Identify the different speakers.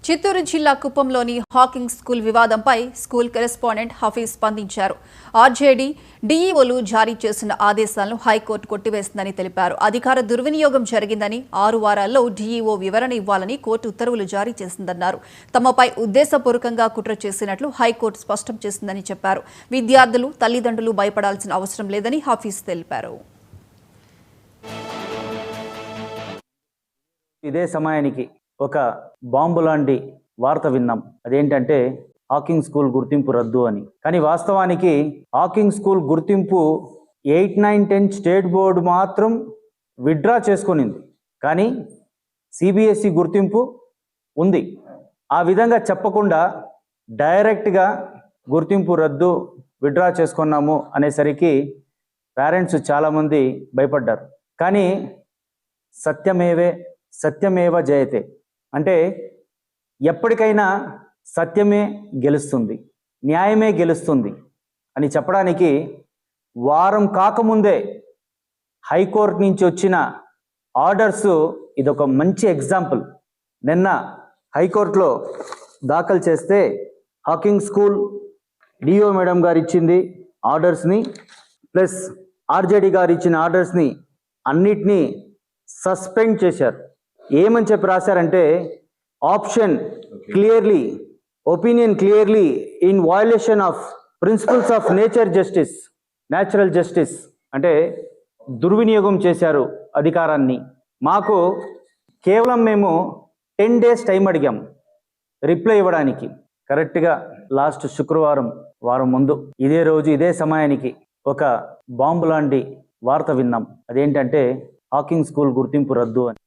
Speaker 1: చిత్తూరు జిల్లా కుప్పంలోని Hawking school వివాదంపై school correspondent Hafeez స్పందించారు. ఆర్జేడీ డీఈఓలు జారీ చేసిన ఆదేశాలను హైకోర్టు కొట్టివేసిందని తెలిపారు. అధికార దుర్వినియోగం జరిగిందని 6 వారాల్లో డీఈఓ వివరణ ఇవ్వాలని కోర్టు ఉత్తర్వులు జారీ చేసిందన్నారు. తమపై ఉద్దేశపూర్వకంగా కుట్ర చేసినట్లు హైకోర్టు స్పష్టం చేసిందని చెప్పారు. విద్యార్థులు, తల్లిదండ్రులు భయపడాల్సిన అవసరం లేదని హఫీజ్ తెలిపారు.
Speaker 2: ఇదే సమయానికి ఒక బాంబు లాంటి వార్త విన్నాం. అదేంటంటే హాకింగ్ స్కూల్ గుర్తింపు రద్దు అని. కానీ వాస్తవానికి హాకింగ్ స్కూల్ గుర్తింపు 8, 9, 10 స్టేట్ బోర్డు మాత్రం విత్డ్రా చేసుకునింది. కానీ సిబిఎస్ఈ గుర్తింపు ఉంది. ఆ విధంగా చెప్పకుండా డైరెక్ట్గా గుర్తింపు రద్దు విత్డ్రా చేసుకున్నాము అనేసరికి పేరెంట్స్ చాలామంది భయపడ్డారు. కానీ సత్యమేవ జయతే అంటే ఎప్పటికైనా సత్యమే గెలుస్తుంది, న్యాయమే గెలుస్తుంది అని చెప్పడానికి వారం కాకముందే హైకోర్టు నుంచి వచ్చిన ఆర్డర్స్ ఇదొక మంచి ఎగ్జాంపుల్. నిన్న హైకోర్టులో దాఖలు చేస్తే హాకింగ్ స్కూల్ డిఓ మేడం గారు ఇచ్చింది ఆర్డర్స్ని, ప్లస్ ఆర్జేడీ గారు ఇచ్చిన ఆర్డర్స్ని అన్నిటినీ సస్పెండ్ చేశారు. ఏమని చెప్పి రాశారంటే option clearly, opinion clearly in violation of principles of natural justice అంటే దుర్వినియోగం చేశారు అధికారాన్ని. మాకు కేవలం మేము 10 days టైం అడిగాం రిప్లై ఇవ్వడానికి. కరెక్ట్గా లాస్ట్ శుక్రవారం వారం ముందు ఇదే రోజు ఇదే సమయానికి ఒక బాంబు లాంటి వార్త విన్నాం. అదేంటంటే హాకింగ్ స్కూల్ గుర్తింపు రద్దు అని.